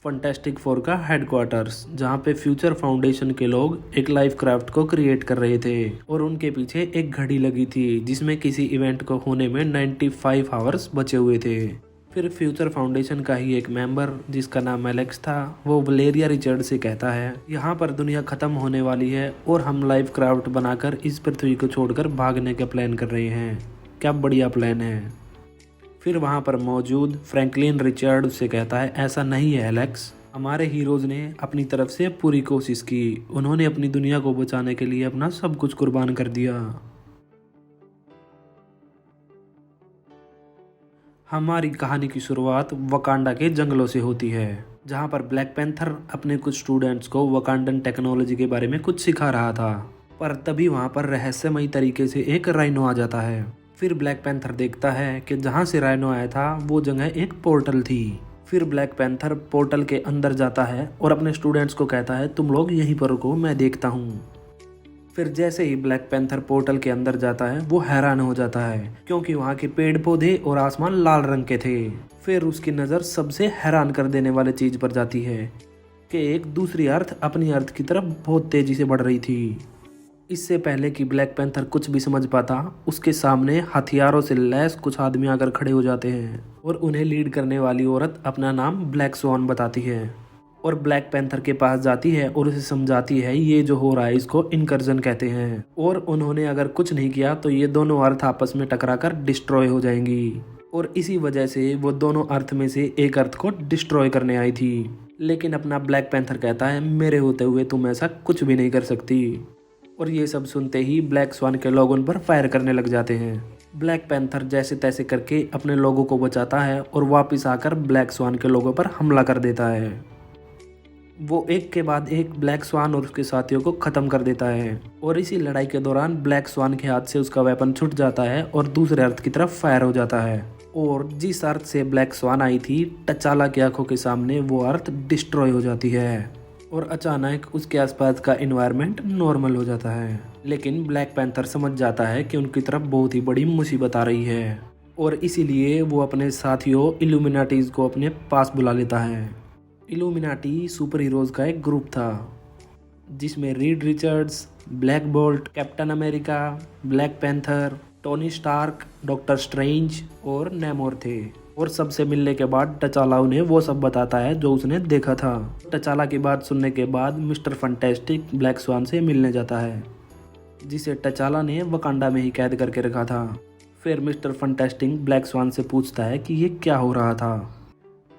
Fantastic four का headquarters, जहाँ पे फ्यूचर फाउंडेशन के लोग एक लाइफ क्राफ्ट को क्रिएट कर रहे थे और उनके पीछे एक घड़ी लगी थी जिसमें किसी इवेंट को होने में 95 आवर्स बचे हुए थे। फिर फ्यूचर फाउंडेशन का ही एक मेंबर जिसका नाम एलेक्स था, वो वलेरिया रिचर्ड से कहता है यहाँ पर दुनिया खत्म होने वाली है और हम लाइफ क्राफ्ट बनाकर इस पृथ्वी को छोड़कर भागने का प्लान कर रहे हैं। क्या बढ़िया प्लान है। फिर वहाँ पर मौजूद फ्रैंकलिन रिचर्ड उससे कहता है ऐसा नहीं है एलेक्स, हमारे हीरोज ने अपनी तरफ से पूरी कोशिश की, उन्होंने अपनी दुनिया को बचाने के लिए अपना सब कुछ कुर्बान कर दिया। हमारी कहानी की शुरुआत वकांडा के जंगलों से होती है, जहाँ पर ब्लैक पैंथर अपने कुछ स्टूडेंट्स को वकांडन टेक्नोलॉजी के बारे में कुछ सिखा रहा था, पर तभी वहाँ पर रहस्यमयी तरीके से एक राइनो आ जाता है। फिर ब्लैक पैंथर देखता है कि जहाँ से राइनो आया था वो जगह एक पोर्टल थी। फिर ब्लैक पैंथर पोर्टल के अंदर जाता है और अपने स्टूडेंट्स को कहता है तुम लोग यहीं पर रुको, मैं देखता हूँ। फिर जैसे ही ब्लैक पैंथर पोर्टल के अंदर जाता है वो हैरान हो जाता है क्योंकि वहाँ के पेड़ पौधे और आसमान लाल रंग के थे। फिर उसकी नज़र सबसे हैरान कर देने वाले चीज़ पर जाती है कि एक दूसरी अर्थ अपनी अर्थ की तरफ बहुत तेज़ी से बढ़ रही थी। इससे पहले कि ब्लैक पैंथर कुछ भी समझ पाता, उसके सामने हथियारों से लैस कुछ आदमी आकर खड़े हो जाते हैं और उन्हें लीड करने वाली औरत अपना नाम ब्लैक स्वान बताती है और ब्लैक पैंथर के पास जाती है और उसे समझाती है ये जो हो रहा है इसको इनकर्जन कहते हैं और उन्होंने अगर कुछ नहीं किया तो ये दोनों अर्थ आपस में टकराकर डिस्ट्रॉय हो जाएंगी और इसी वजह से वो दोनों अर्थ में से एक अर्थ को डिस्ट्रॉय करने आई थी। लेकिन अपना ब्लैक पैंथर कहता है मेरे होते हुए तुम ऐसा कुछ भी नहीं कर सकती। और ये सब सुनते ही ब्लैक स्वान के लोग उन पर फायर करने लग जाते हैं। ब्लैक पैंथर जैसे तैसे करके अपने लोगों को बचाता है और वापस आकर ब्लैक स्वान के लोगों पर हमला कर देता है। वो एक के बाद एक ब्लैक स्वान और उसके साथियों को ख़त्म कर देता है और इसी लड़ाई के दौरान ब्लैक स्वान के हाथ से उसका वेपन छूट जाता है और दूसरे अर्थ की तरफ फायर हो जाता है और जिस अर्थ से ब्लैक स्वान आई थी टचाला की आंखों के सामने वो अर्थ डिस्ट्रॉय हो जाती है और अचानक उसके आसपास का एनवायरनमेंट नॉर्मल हो जाता है। लेकिन ब्लैक पैंथर समझ जाता है कि उनकी तरफ बहुत ही बड़ी मुसीबत आ रही है और इसीलिए वो अपने साथियों इल्यूमिनाटीज को अपने पास बुला लेता है। इल्यूमिनाटी सुपर हीरोज का एक ग्रुप था जिसमें Reed Richards, Black Bolt, Captain America, Black Panther, Tony Stark, Doctor Strange और नेमोर थे। और सबसे मिलने के बाद टचाला उन्हें वो सब बताता है जो उसने देखा था। टचाला की बात सुनने के बाद मिस्टर फंटेस्टिक ब्लैक स्वान से मिलने जाता है जिसे टचाला ने वकांडा में ही कैद करके रखा था। फिर मिस्टर फंटेस्टिक ब्लैक स्वान से पूछता है कि ये क्या हो रहा था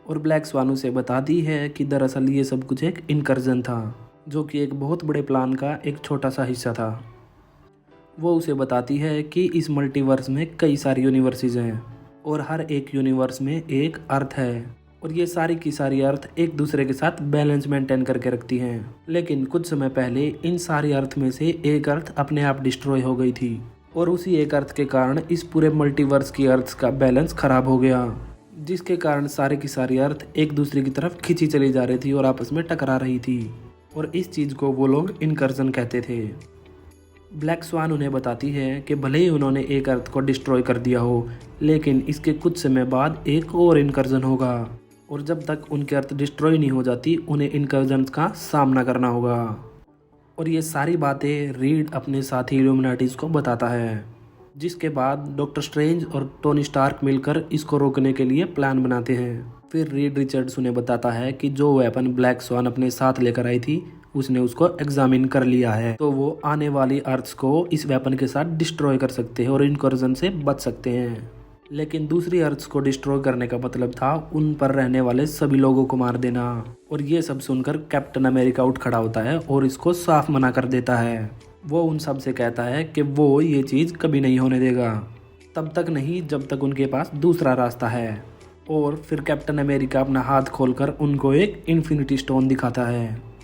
और ब्लैक स्वान उसे बताती है कि दरअसल ये सब कुछ एक इनकर्जन था जो कि एक बहुत बड़े प्लान का एक छोटा सा हिस्सा था। वो उसे बताती है कि इस मल्टीवर्स में कई सारी यूनिवर्सेस हैं और हर एक यूनिवर्स में एक अर्थ है और ये सारी की सारी अर्थ एक दूसरे के साथ बैलेंस मेंटेन करके रखती हैं। लेकिन कुछ समय पहले इन सारी अर्थ में से एक अर्थ अपने आप डिस्ट्रॉय हो गई थी और उसी एक अर्थ के कारण इस पूरे मल्टीवर्स की अर्थ का बैलेंस खराब हो गया, जिसके कारण सारी की सारी अर्थ एक दूसरे की तरफ खींची चली जा रही थी और आपस में टकरा रही थी और इस चीज़ को वो लोग इनकर्जन कहते थे। ब्लैक स्वान उन्हें बताती है कि भले ही उन्होंने एक अर्थ को डिस्ट्रॉय कर दिया हो, लेकिन इसके कुछ समय बाद एक और इनकर्जन होगा और जब तक उनकी अर्थ डिस्ट्रॉय नहीं हो जाती उन्हें इनकर्जन का सामना करना होगा। और ये सारी बातें रीड अपने साथी इल्यूमिनाटीज को बताता है, जिसके बाद डॉक्टर स्ट्रेंज और टोनी स्टार्क मिलकर इसको रोकने के लिए प्लान बनाते हैं। फिर रीड रिचर्ड्स उन्हें बताता है कि जो वेपन ब्लैक स्वान अपने साथ लेकर आई थी उसने उसको एग्जामिन कर लिया है, तो वो आने वाली अर्थ्स को इस वेपन के साथ डिस्ट्रॉय कर सकते हैं और इनकर्जन से बच सकते हैं। लेकिन दूसरी अर्थ्स को डिस्ट्रॉय करने का मतलब था उन पर रहने वाले सभी लोगों को मार देना। और ये सब सुनकर कैप्टन अमेरिका उठ खड़ा होता है और इसको साफ मना कर देता है। वो उन सब से कहता है कि वो ये चीज़ कभी नहीं होने देगा, तब तक नहीं जब तक उनके पास दूसरा रास्ता है। और फिर कैप्टन अमेरिका अपना हाथ खोलकर उनको एक इन्फिनिटी स्टोन दिखाता है।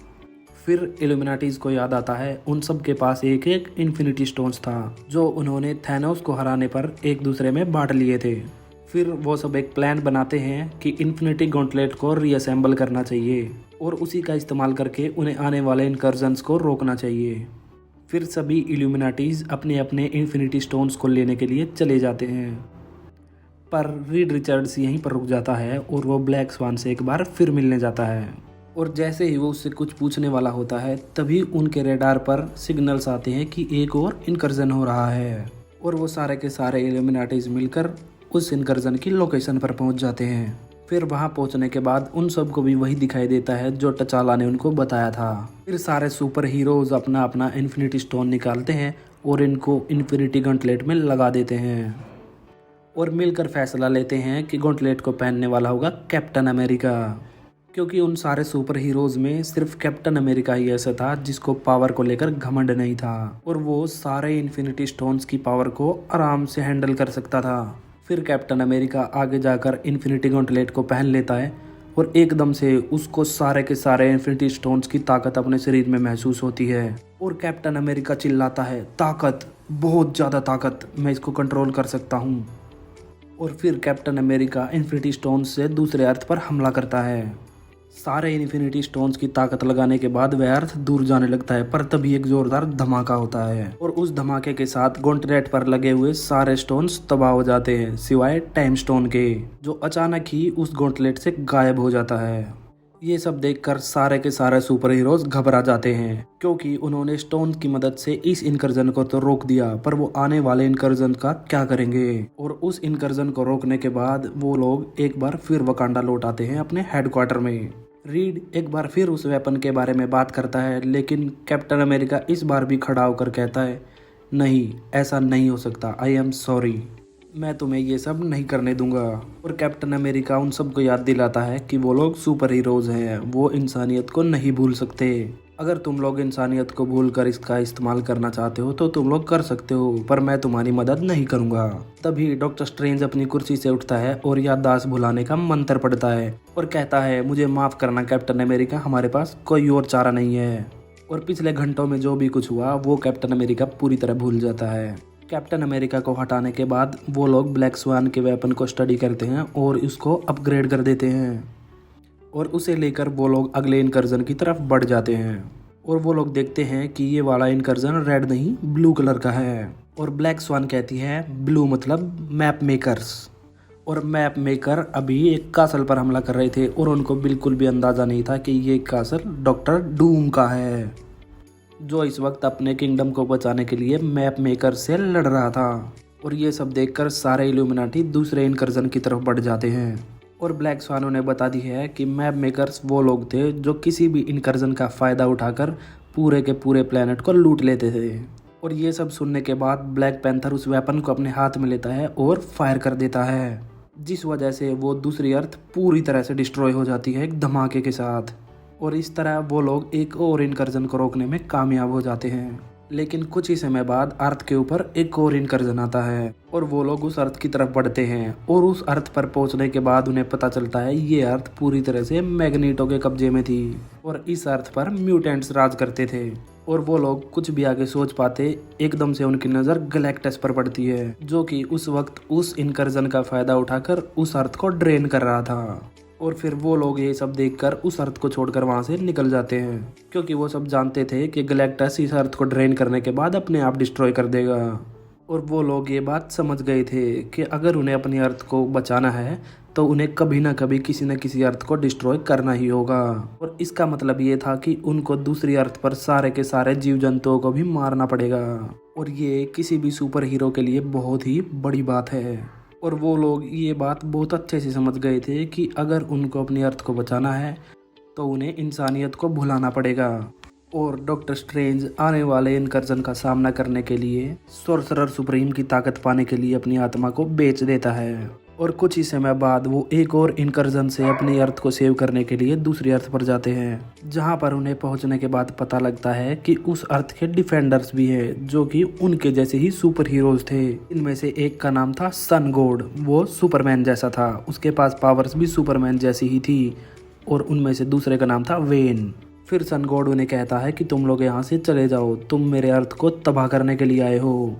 फिर इल्यूमिनाटीज को याद आता है उन सब के पास एक एक इन्फिनिटी स्टोन्स था जो उन्होंने थैनोस को हराने पर एक दूसरे में बांट लिए थे। फिर वो सब एक प्लान बनाते हैं कि इन्फिनिटी गॉन्टलेट को रीअसेंबल करना चाहिए और उसी का इस्तेमाल करके उन्हें आने वाले इनकर्जन्स को रोकना चाहिए। फिर सभी इल्यूमिनाटीज अपने अपने इन्फिनिटी स्टोन्स को लेने के लिए चले जाते हैं। पर रीड रिचर्ड्स यहीं पर रुक जाता है और वो ब्लैक स्वान से एक बार फिर मिलने जाता है। और जैसे ही वो उससे कुछ पूछने वाला होता है तभी उनके रेडार पर सिग्नल्स आते हैं कि एक और इनकर्जन हो रहा है। और वो सारे के सारे इल्यूमिनाटीज मिलकर उस इनकर्जन की लोकेशन पर पहुंच जाते हैं। फिर वहां पहुंचने के बाद उन सबको भी वही दिखाई देता है जो टचाला ने उनको बताया था। फिर सारे सुपर हीरोज अपना अपना इन्फिनिटी स्टोन निकालते हैं और इनको इन्फिनिटी गॉन्टलेट में लगा देते हैं और मिलकर फैसला लेते हैं कि गॉन्टलेट को पहनने वाला होगा कैप्टन अमेरिका, क्योंकि उन सारे सुपर हीरोज में सिर्फ कैप्टन अमेरिका ही ऐसा था जिसको पावर को लेकर घमंड नहीं था और वो सारे इन्फिनिटी स्टोन्स की पावर को आराम से हैंडल कर सकता था। फिर कैप्टन अमेरिका आगे जाकर इन्फिनिटी गॉन्टलेट को पहन लेता है और एकदम से उसको सारे के सारे इन्फिनिटी स्टोन्स की ताकत अपने शरीर में महसूस होती है और कैप्टन अमेरिका चिल्लाता है, ताकत, बहुत ज़्यादा ताकत, मैं इसको कंट्रोल कर सकता हूँ। और फिर कैप्टन अमेरिका इन्फिनिटी स्टोन्स से दूसरे अर्थ पर हमला करता है। सारे इन्फिनिटी स्टोन्स की ताकत लगाने के बाद वह अर्थ दूर जाने लगता है, पर तभी एक जोरदार धमाका होता है और उस धमाके के साथ गॉन्टलेट पर लगे हुए सारे स्टोन्स तबाह हो जाते हैं सिवाय टाइम स्टोन के, जो अचानक ही उस गॉन्टलेट से गायब हो जाता है। ये सब देखकर सारे के सारे सुपर हीरोज घबरा जाते हैं क्योंकि उन्होंने स्टोन की मदद से इस इनकर्जन को तो रोक दिया, पर वो आने वाले इनकर्जन का क्या करेंगे। और उस इनकर्जन को रोकने के बाद वो लोग एक बार फिर वकांडा लौट आते हैं अपने हेडक्वार्टर में। रीड एक बार फिर उस वेपन के बारे में बात करता है, लेकिन कैप्टन अमेरिका इस बार भी खड़ा होकर कहता है, नहीं, ऐसा नहीं हो सकता, आई एम सॉरी, मैं तुम्हें ये सब नहीं करने दूंगा। और कैप्टन अमेरिका उन सबको याद दिलाता है कि वो लोग सुपर हीरोज हैं, वो इंसानियत को नहीं भूल सकते। अगर तुम लोग इंसानियत को भूलकर इसका इस्तेमाल करना चाहते हो तो तुम लोग कर सकते हो, पर मैं तुम्हारी मदद नहीं करूंगा। तभी डॉक्टर स्ट्रेंज अपनी कुर्सी से उठता है और याददाश्त भुलाने का मंत्र पढ़ता है और कहता है, मुझे माफ करना कैप्टन अमेरिका, हमारे पास कोई और चारा नहीं है। और पिछले घंटों में जो भी कुछ हुआ वो कैप्टन अमेरिका पूरी तरह भूल जाता है। कैप्टन अमेरिका को हटाने के बाद वो लोग ब्लैक स्वान के वेपन को स्टडी करते हैं और उसको अपग्रेड कर देते हैं और उसे लेकर वो लोग अगले इनकर्जन की तरफ बढ़ जाते हैं। और वो लोग देखते हैं कि ये वाला इनकर्जन रेड नहीं ब्लू कलर का है। और ब्लैक स्वान कहती है, ब्लू मतलब मैप मेकर्स। और मैप मेकर अभी एक कासल पर हमला कर रहे थे और उनको बिल्कुल भी अंदाज़ा नहीं था कि ये कासल डॉक्टर डूम का है, जो इस वक्त अपने किंगडम को बचाने के लिए मैप मेकर से लड़ रहा था। और ये सब देखकर सारे इल्यूमिनाटी दूसरे इनकर्जन की तरफ बढ़ जाते हैं। और ब्लैक स्वान उन्हें बता दी है कि मैप मेकर्स वो लोग थे जो किसी भी इनकर्जन का फ़ायदा उठाकर पूरे के पूरे प्लेनेट को लूट लेते थे। और ये सब सुनने के बाद ब्लैक पैंथर उस वेपन को अपने हाथ में लेता है और फायर कर देता है, जिस वजह से वो दूसरी अर्थ पूरी तरह से डिस्ट्रॉय हो जाती है एक धमाके के साथ। और इस तरह वो लोग एक और इनकर्जन को रोकने में कामयाब हो जाते हैं। लेकिन कुछ ही समय बाद अर्थ के ऊपर एक और इनकर्जन आता है और वो लोग उस अर्थ की तरफ बढ़ते हैं। और उस अर्थ पर पहुंचने के बाद उन्हें पता चलता है ये अर्थ पूरी तरह से मैग्नीटो के कब्जे में थी और इस अर्थ पर म्यूटेंट्स राज करते थे। और वो लोग कुछ भी आगे सोच पाते, एकदम से उनकी नज़र गैलेक्टस पर पड़ती है, जो कि उस वक्त उस इनकर्जन का फ़ायदा उठाकर उस अर्थ को ड्रेन कर रहा था। और फिर वो लोग ये सब देखकर उस अर्थ को छोड़कर वहाँ से निकल जाते हैं, क्योंकि वो सब जानते थे कि गैलेक्टस इस अर्थ को ड्रेन करने के बाद अपने आप डिस्ट्रॉय कर देगा। और वो लोग ये बात समझ गए थे कि अगर उन्हें अपनी अर्थ को बचाना है तो उन्हें कभी ना कभी किसी न किसी अर्थ को डिस्ट्रॉय करना ही होगा। और इसका मतलब ये था कि उनको दूसरी अर्थ पर सारे के सारे जीव जंतुओं को भी मारना पड़ेगा। और ये किसी भी सुपर हीरो के लिए बहुत ही बड़ी बात है। और वो लोग ये बात बहुत अच्छे से समझ गए थे कि अगर उनको अपनी अर्थ को बचाना है तो उन्हें इंसानियत को भुलाना पड़ेगा। और डॉक्टर स्ट्रेंज आने वाले इनकर्जन का सामना करने के लिए सोर्सरर सुप्रीम की ताकत पाने के लिए अपनी आत्मा को बेच देता है। और कुछ ही समय बाद वो एक और इनकर्जन से अपनी अर्थ को सेव करने के लिए दूसरी अर्थ पर जाते हैं, जहां पर उन्हें पहुंचने के बाद पता लगता है कि उस अर्थ के डिफेंडर्स भी हैं, जो कि उनके जैसे ही सुपर हीरोज थे। इनमें से एक का नाम था सन गॉड, वो सुपरमैन जैसा था, उसके पास पावर्स भी सुपरमैन जैसी ही थी। और उनमें से दूसरे का नाम था वेन। फिर सन गॉड उन्हें कहता है कि तुम लोग यहाँ से चले जाओ, तुम मेरे अर्थ को तबाह करने के लिए आए हो।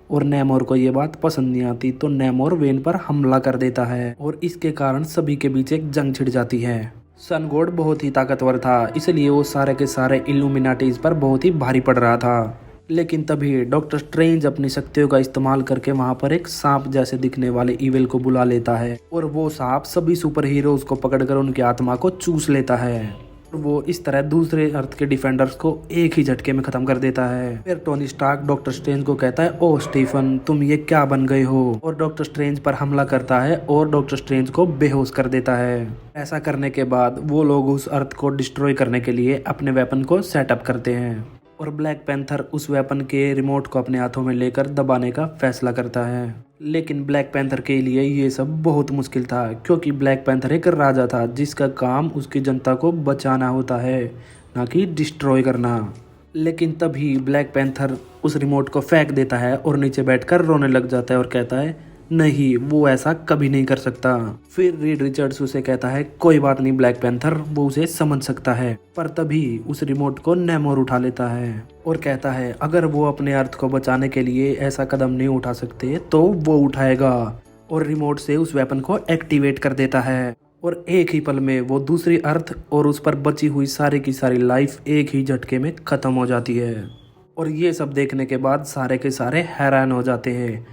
और नेमोर को ये बात पसंद नहीं आती, तो नेमोर वेन पर हमला कर देता है और इसके कारण सभी के बीच एक जंग छिड़ जाती है। सन गॉड बहुत ही ताकतवर था, इसलिए वो सारे के सारे इल्यूमिनाटीज पर बहुत ही भारी पड़ रहा था। लेकिन तभी डॉक्टर स्ट्रेंज अपनी शक्तियों का इस्तेमाल करके वहां पर एक सांप जैसे दिखने वाले इविल को बुला लेता है और वो सांप सभी सुपर हीरोज को पकड़कर उनकी आत्मा को चूस लेता है। वो इस तरह दूसरे अर्थ के डिफेंडर्स को एक ही झटके में खत्म कर देता है। फिर टोनी स्टार्क डॉक्टर स्ट्रेंज को कहता है, ओ स्टीफन तुम ये क्या बन गए हो, और डॉक्टर स्ट्रेंज पर हमला करता है और डॉक्टर स्ट्रेंज को बेहोश कर देता है। ऐसा करने के बाद वो लोग उस अर्थ को डिस्ट्रॉय करने के लिए अपने वेपन को सेटअप करते हैं और ब्लैक पैंथर उस वेपन के रिमोट को अपने हाथों में लेकर दबाने का फैसला करता है। लेकिन ब्लैक पैंथर के लिए ये सब बहुत मुश्किल था, क्योंकि ब्लैक पैंथर एक राजा था जिसका काम उसकी जनता को बचाना होता है, ना कि डिस्ट्रॉय करना। लेकिन तभी ब्लैक पैंथर उस रिमोट को फेंक देता है और नीचे बैठकर रोने लग जाता है और कहता है, नहीं वो ऐसा कभी नहीं कर सकता। फिर रीड रिचर्ड्स उसे कहता है, कोई बात नहीं ब्लैक पैंथर, वो उसे समझ सकता है। पर तभी उस रिमोट को नेमोर उठा लेता है और कहता है, अगर वो अपने अर्थ को बचाने के लिए ऐसा कदम नहीं उठा सकते तो वो उठाएगा, और रिमोट से उस वेपन को एक्टिवेट कर देता है। और एक ही पल में वो दूसरी अर्थ और उस पर बची हुई सारी की सारी लाइफ एक ही झटके में खत्म हो जाती है। और ये सब देखने के बाद सारे के सारे हैरान हो जाते हैं,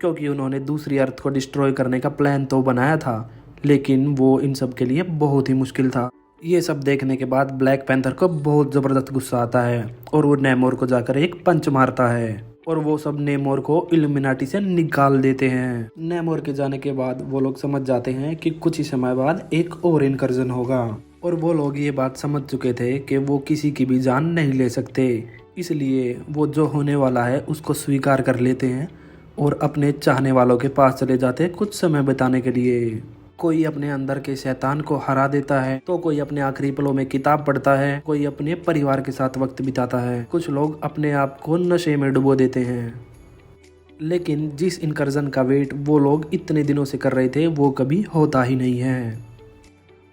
क्योंकि उन्होंने दूसरी अर्थ को डिस्ट्रॉय करने का प्लान तो बनाया था, लेकिन वो इन सब के लिए बहुत ही मुश्किल था। ये सब देखने के बाद ब्लैक पैंथर को बहुत ज़बरदस्त गुस्सा आता है और वो नेमोर को जाकर एक पंच मारता है और वो सब नेमोर को इल्यूमिनाटी से निकाल देते हैं। नेमोर के जाने के बाद वो लोग समझ जाते हैं कि कुछ ही समय बाद एक और इनकर्जन होगा, और वो लोग ये बात समझ चुके थे कि वो किसी की भी जान नहीं ले सकते। इसलिए वो जो होने वाला है उसको स्वीकार कर लेते हैं और अपने चाहने वालों के पास चले जाते हैं कुछ समय बिताने के लिए। कोई अपने अंदर के शैतान को हरा देता है, तो कोई अपने आखिरी पलों में किताब पढ़ता है, कोई अपने परिवार के साथ वक्त बिताता है, कुछ लोग अपने आप को नशे में डुबो देते हैं। लेकिन जिस इनकर्जन का वेट वो लोग इतने दिनों से कर रहे थे वो कभी होता ही नहीं है।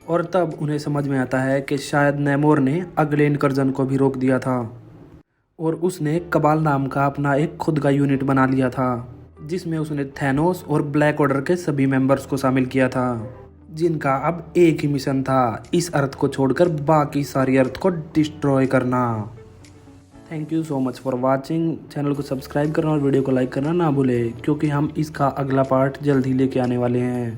और तब उन्हें समझ में आता है कि शायद नेमोर ने अगले इनकर्जन को भी रोक दिया था और उसने कबाल नाम का अपना एक खुद का यूनिट बना लिया था, जिसमें उसने थैनोस और ब्लैक ऑर्डर के सभी मेंबर्स को शामिल किया था, जिनका अब एक ही मिशन था, इस अर्थ को छोड़कर बाकी सारी अर्थ को डिस्ट्रॉय करना। Thank you so much for watching. Channel को सब्सक्राइब करना और वीडियो को लाइक करना ना भूले, क्योंकि हम इसका अगला पार्ट जल्द ही लेके आने वाले हैं।